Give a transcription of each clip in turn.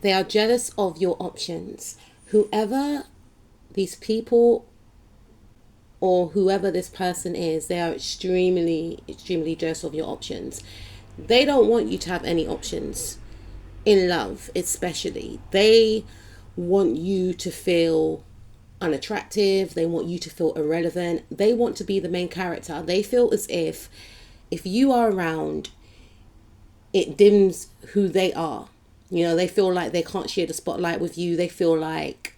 They are jealous of your options. Whoever these people or whoever this person is, they are extremely, extremely jealous of your options. They don't want you to have any options in love, especially. They want you to feel unattractive. They want you to feel irrelevant. They want to be the main character. They feel as if you are around, it dims who they are. They feel like they can't share the spotlight with you. They feel like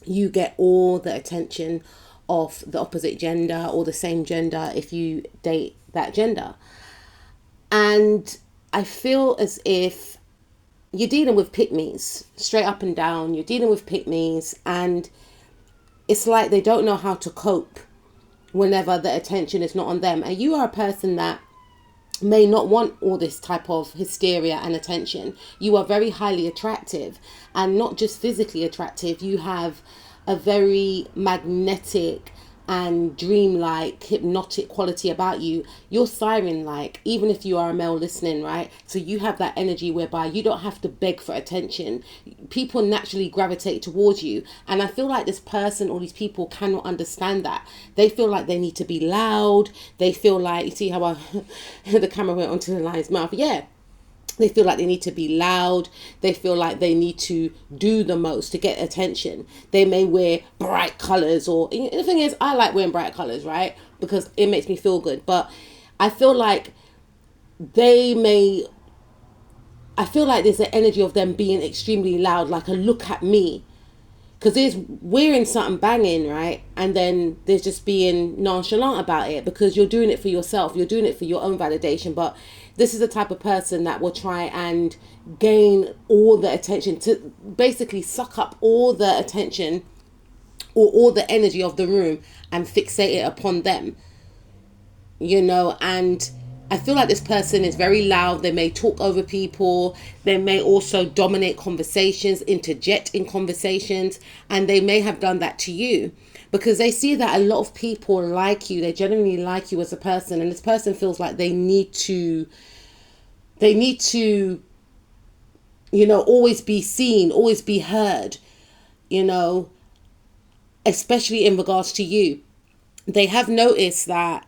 you get all the attention of the opposite gender or the same gender if you date that gender. And I feel as if you're dealing with pick-me's, straight up and down. You're dealing with pick-me's, and it's like they don't know how to cope whenever the attention is not on them. And you are a person that may not want all this type of hysteria and attention. You are very highly attractive, and not just physically attractive. You have a very magnetic and dreamlike, hypnotic quality about you. You're siren-like, even if you are a male listening, right? So you have that energy whereby you don't have to beg for attention. People naturally gravitate towards you. And I feel like this person or these people cannot understand that. They feel like they need to be loud. They feel like, you see how the camera went onto the lion's mouth? Yeah. They feel like they need to be loud. They feel like they need to do the most to get attention. They may wear bright colors, or the thing is, I like wearing bright colors, right? Because it makes me feel good. But I feel like I feel like there's an energy of them being extremely loud, like a look at me. Because there's wearing something banging, right? And then there's just being nonchalant about it because you're doing it for yourself. You're doing it for your own validation. But this is the type of person that will try and gain all the attention, to basically suck up all the attention or all the energy of the room and fixate it upon them. And I feel like this person is very loud. They may talk over people. They may also dominate conversations, interject in conversations, and they may have done that to you because they see that a lot of people like you. They genuinely like you as a person, and this person feels like they need to, always be seen, always be heard, especially in regards to you. They have noticed that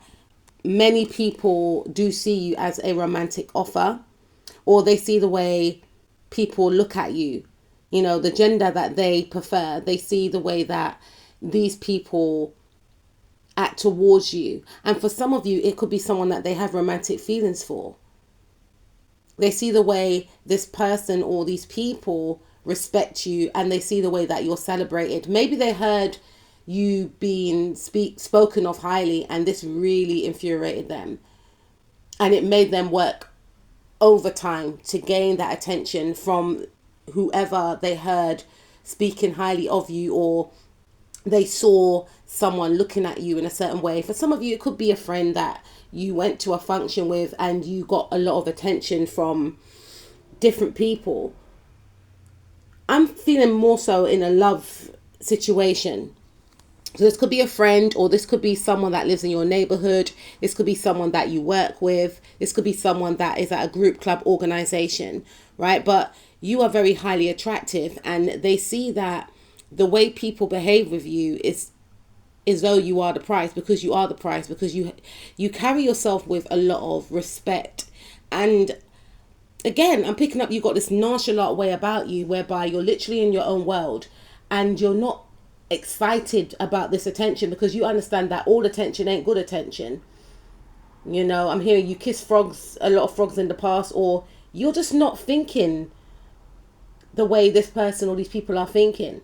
many people do see you as a romantic offer, or they see the way people look at you, the gender that they prefer. They see the way that these people act towards you. And for some of you, it could be someone that they have romantic feelings for. They see the way this person or these people respect you, and they see the way that you're celebrated. Maybe they heard you being spoken of highly, and this really infuriated them, and it made them work overtime to gain that attention from whoever they heard speaking highly of you, or they saw someone looking at you in a certain way. For some of you, it could be a friend that you went to a function with and you got a lot of attention from different people. I'm feeling more so in a love situation. So this could be a friend, or this could be someone that lives in your neighborhood. This could be someone that you work with. This could be someone that is at a group, club, organization, right? But you are very highly attractive, and they see that the way people behave with you is though you are the prize, because you are the prize, because you carry yourself with a lot of respect. And again, I'm picking up, you've got this nonchalant way about you whereby you're literally in your own world and you're not excited about this attention, because you understand that all attention ain't good attention. I'm hearing you kiss frogs, a lot of frogs in the past, or you're just not thinking the way this person or these people are thinking.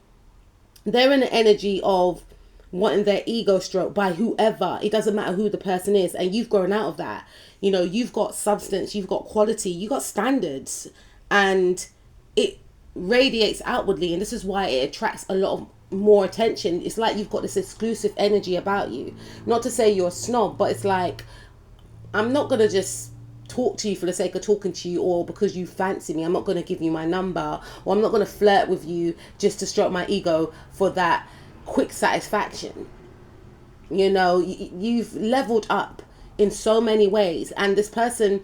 They're in the energy of wanting their ego stroked by whoever. It doesn't matter who the person is, and you've grown out of that. You've got substance, you've got quality, you've got standards, and it radiates outwardly, and this is why it attracts a lot of more attention. It's like you've got this exclusive energy about you. Not to say you're a snob, but it's like, I'm not going to just talk to you for the sake of talking to you, or because you fancy me. I'm not going to give you my number, or I'm not going to flirt with you just to stroke my ego for that quick satisfaction. You've leveled up in so many ways, and this person,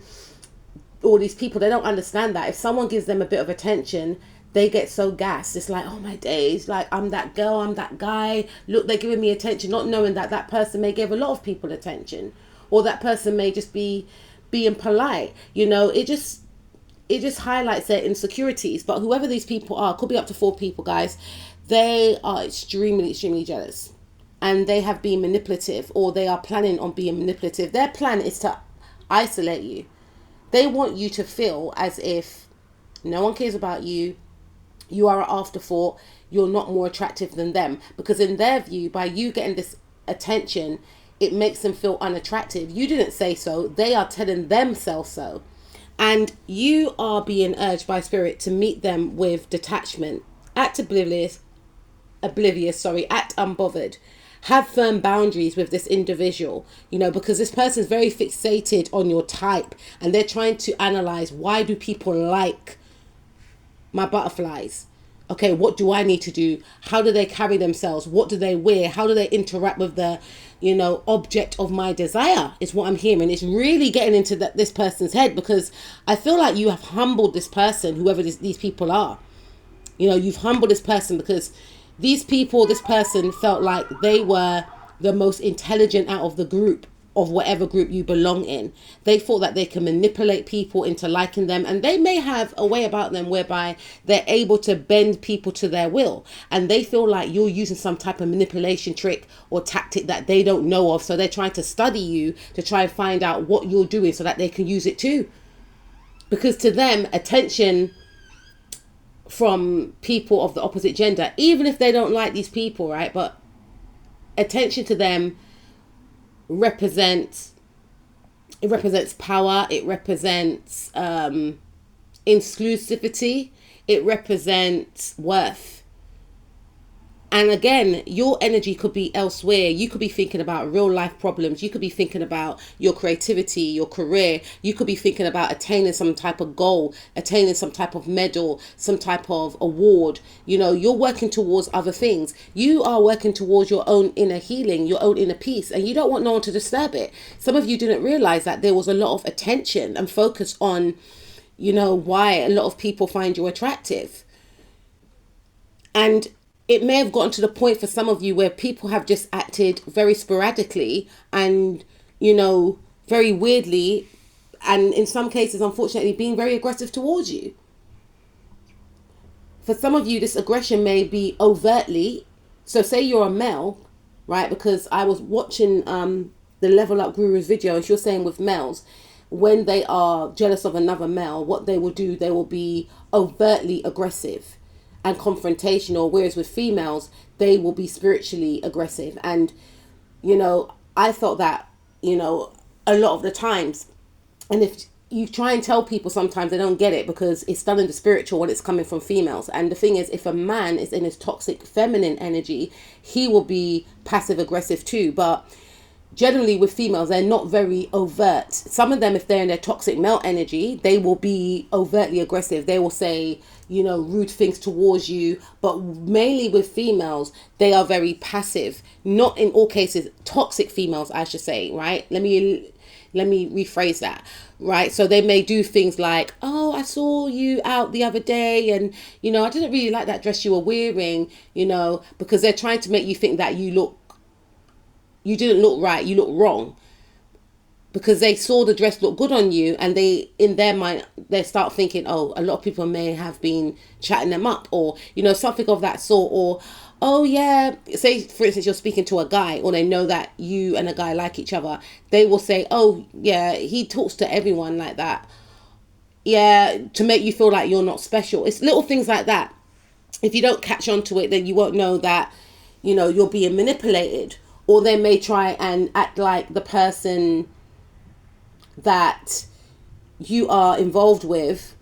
all these people, they don't understand that if someone gives them a bit of attention, they get so gassed. It's like, oh my days, like I'm that girl, I'm that guy. Look, they're giving me attention, not knowing that that person may give a lot of people attention, or that person may just be being polite. You know, it just highlights their insecurities. But whoever these people are, could be up to 4 people, guys, they are extremely, extremely jealous. And they have been manipulative, or they are planning on being manipulative. Their plan is to isolate you. They want you to feel as if no one cares about you. You are an afterthought. You're not more attractive than them. Because in their view, by you getting this attention, it makes them feel unattractive. You didn't say so. They are telling themselves so. And you are being urged by spirit to meet them with detachment. Act oblivious, act unbothered. Have firm boundaries with this individual, you know, because this person is very fixated on your type, and they're trying to analyze, why do people like my butterflies? Okay, what do I need to do? How do they carry themselves? What do they wear? How do they interact with the, you know, object of my desire, is what I'm hearing. It's really getting into this person's head, because I feel like you have humbled this person, whoever these people are. You know, you've humbled this person, because this person felt like they were the most intelligent out of the group, of whatever group you belong in. They thought that they can manipulate people into liking them, and they may have a way about them whereby they're able to bend people to their will, and they feel like you're using some type of manipulation trick or tactic that they don't know of. So they're trying to study you to try and find out what you're doing so that they can use it too. Because to them, attention from people of the opposite gender, even if they don't like these people, right, but attention to them represents power, it represents exclusivity, it represents worth. And again, your energy could be elsewhere. You could be thinking about real life problems. You could be thinking about your creativity, your career. You could be thinking about attaining some type of goal, attaining some type of medal, some type of award. You know, you're working towards other things. You are working towards your own inner healing, your own inner peace, and you don't want no one to disturb it. Some of you didn't realize that there was a lot of attention and focus on, you know, why a lot of people find you attractive. And it may have gotten to the point for some of you where people have just acted very sporadically and, you know, very weirdly, and in some cases, unfortunately, being very aggressive towards you. For some of you, this aggression may be overtly. So say you're a male, right? Because I was watching the Level Up Guru's video, and she was saying with males, when they are jealous of another male, what they will do, they will be overtly aggressive and confrontational, whereas with females, they will be spiritually aggressive. And, you know, I felt that, you know, a lot of the times, and if you try and tell people, sometimes they don't get it, because it's done in the spiritual when it's coming from females. And the thing is, if a man is in his toxic feminine energy, he will be passive aggressive too. But generally with females, they're not very overt. Some of them, if they're in their toxic male energy, they will be overtly aggressive. They will say, you know, rude things towards you. But mainly with females, they are very passive. Not in all cases, toxic females, I should say, right? Let me rephrase that, right? So they may do things like, oh, I saw you out the other day, and, you know, I didn't really like that dress you were wearing, you know, because they're trying to make you think that you didn't look right, you look wrong. Because they saw the dress look good on you, and they, in their mind, they start thinking, oh, a lot of people may have been chatting them up, or, you know, something of that sort. Or, oh yeah, say for instance, you're speaking to a guy, or they know that you and a guy like each other. They will say, oh yeah, he talks to everyone like that. Yeah, to make you feel like you're not special. It's little things like that. If you don't catch on to it, then you won't know that, you know, you're being manipulated. Or they may try and act like the person that you are involved with,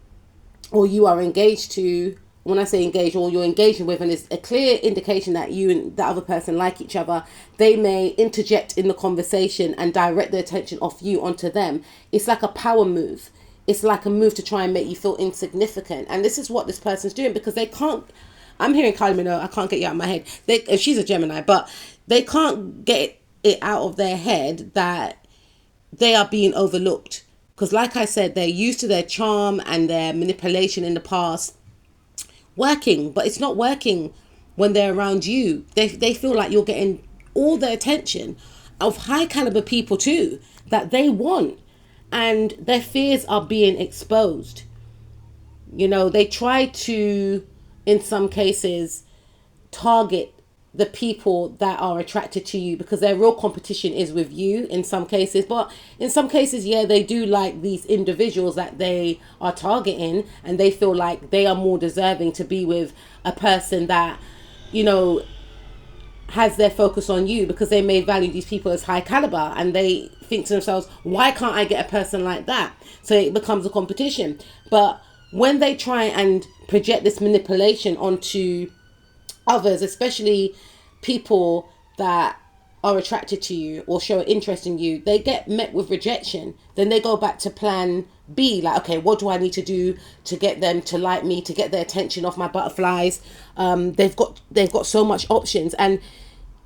or you are engaged to. When I say engaged, or you're engaging with, and it's a clear indication that you and the other person like each other, they may interject in the conversation and direct their attention off you onto them. It's like a power move. It's like a move to try and make you feel insignificant. And this is what this person's doing, because they can't, I'm hearing Kylie Minogue, I can't get you out of my head. She's a Gemini, but they can't get it out of their head that they are being overlooked. Because like I said, they're used to their charm and their manipulation in the past, working, but it's not working when they're around you. They feel like you're getting all the attention of high caliber people too that they want, and their fears are being exposed. You know, they try to, in some cases, target the people that are attracted to you because their real competition is with you in some cases. But in some cases, yeah, they do like these individuals that they are targeting, and they feel like they are more deserving to be with a person that, you know, has their focus on you, because they may value these people as high caliber, and they think to themselves, why can't I get a person like that? So it becomes a competition. But when they try and project this manipulation onto others, especially people that are attracted to you or show an interest in you, they get met with rejection. Then they go back to plan B, like, okay, what do I need to do to get them to like me, to get their attention off my butterflies? They've got so much options, and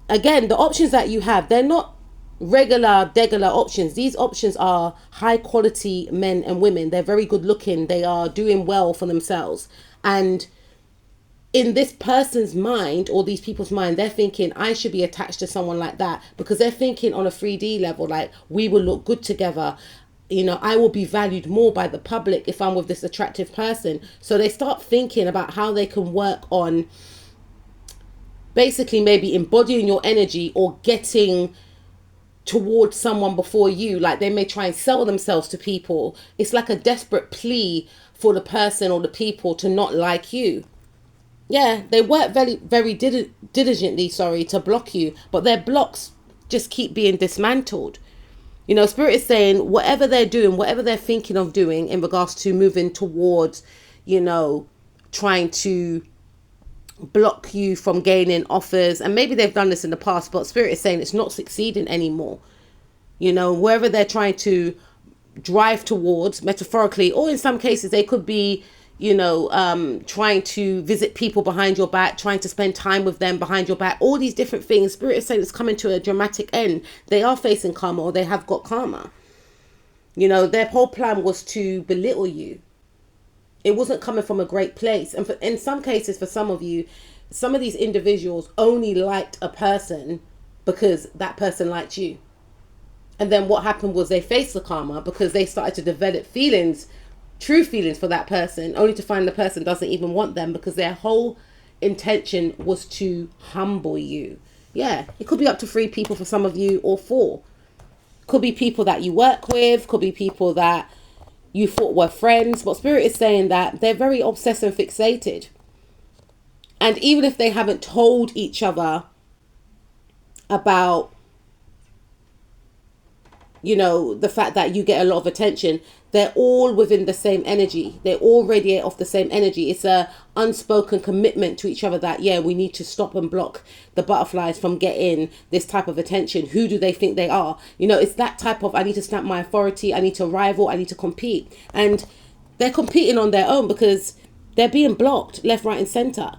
again, the options that you have, they're not degular options. These options are high quality men and women. They're very good looking. They are doing well for themselves, and in this person's mind, or these people's mind, they're thinking, I should be attached to someone like that, because they're thinking on a 3D level, like, we will look good together. You know, I will be valued more by the public if I'm with this attractive person. So they start thinking about how they can work on basically maybe embodying your energy or getting towards someone before you. Like, they may try and sell themselves to people. It's like a desperate plea for the person or the people to not like you. Yeah, they work very diligently, to block you, but their blocks just keep being dismantled. You know, Spirit is saying whatever they're doing, whatever they're thinking of doing in regards to moving towards, you know, trying to block you from gaining offers, and maybe they've done this in the past, but Spirit is saying it's not succeeding anymore. You know, wherever they're trying to drive towards, metaphorically, or in some cases they could be, you know, trying to visit people behind your back, trying to spend time with them behind your back, all these different things. Spirit is saying it's coming to a dramatic end. They are facing karma, or they have got karma. You know, their whole plan was to belittle you. It wasn't coming from a great place. And in some cases, for some of you, some of these individuals only liked a person because that person liked you. And then what happened was they faced the karma because they started to develop feelings, true feelings for that person, only to find the person doesn't even want them, because their whole intention was to humble you. Yeah, it could be up to 3 people for some of you, or 4. Could be people that you work with, could be people that you thought were friends, but Spirit is saying that they're very obsessed and fixated. And even if they haven't told each other about, you know, the fact that you get a lot of attention, they're all within the same energy. They all radiate off the same energy. It's a unspoken commitment to each other that, yeah, we need to stop and block the butterflies from getting this type of attention. Who do they think they are? You know, it's that type of, I need to stamp my authority, I need to rival, I need to compete. And they're competing on their own because they're being blocked left, right and center.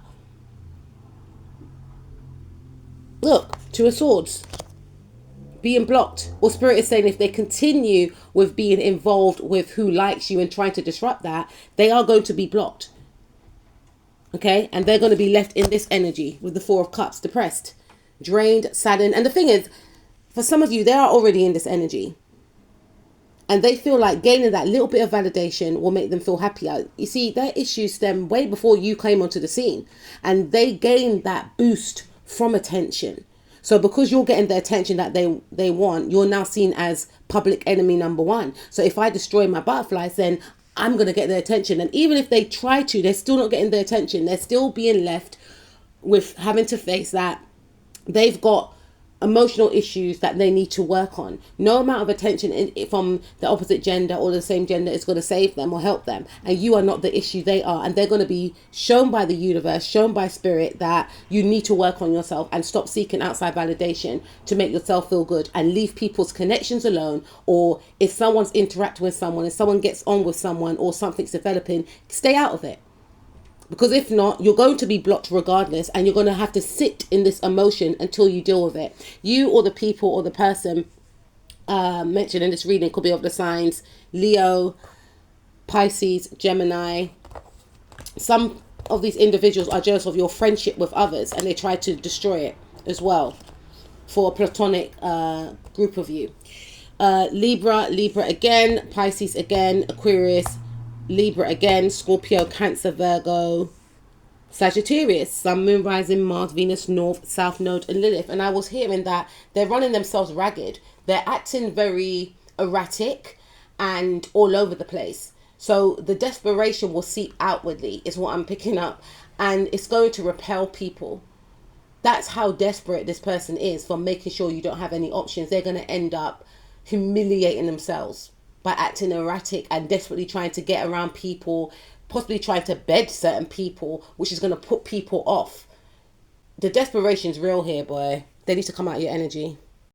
Look, 2 of Swords. Being blocked. Or Spirit is saying if they continue with being involved with who likes you and trying to disrupt that, they are going to be blocked. Okay? And they're going to be left in this energy with the 4 of Cups, depressed, drained, saddened. And the thing is, for some of you, they are already in this energy. And they feel like gaining that little bit of validation will make them feel happier. You see, their issues stem way before you came onto the scene. And they gain that boost from attention. So because you're getting the attention that they want, you're now seen as public enemy number 1. So if I destroy my butterflies, then I'm going to get their attention. And even if they try to, they're still not getting their attention. They're still being left with having to face that they've got emotional issues that they need to work on. No amount of attention from the opposite gender or the same gender is going to save them or help them. And you are not the issue, they are. And they're going to be shown by the universe, shown by Spirit, that you need to work on yourself and stop seeking outside validation to make yourself feel good, and leave people's connections alone. Or if someone's interacting with someone, if someone gets on with someone or something's developing, stay out of it. Because if not, you're going to be blocked regardless, and you're going to have to sit in this emotion until you deal with it. You or the people or the person mentioned in this reading could be of the signs Leo, Pisces, Gemini. Some of these individuals are jealous of your friendship with others, and they try to destroy it as well for a platonic group of you. Libra again, Pisces again, Aquarius, Libra again, Scorpio, Cancer, Virgo, Sagittarius, Sun, Moon, Rising, Mars, Venus, North, South Node, and Lilith. And I was hearing that they're running themselves ragged. They're acting very erratic and all over the place. So the desperation will seep outwardly is what I'm picking up. And it's going to repel people. That's how desperate this person is for making sure you don't have any options. They're going to end up humiliating themselves by acting erratic and desperately trying to get around people, possibly trying to bed certain people, which is going to put people off. The desperation's real here, boy. They need to come out of your energy.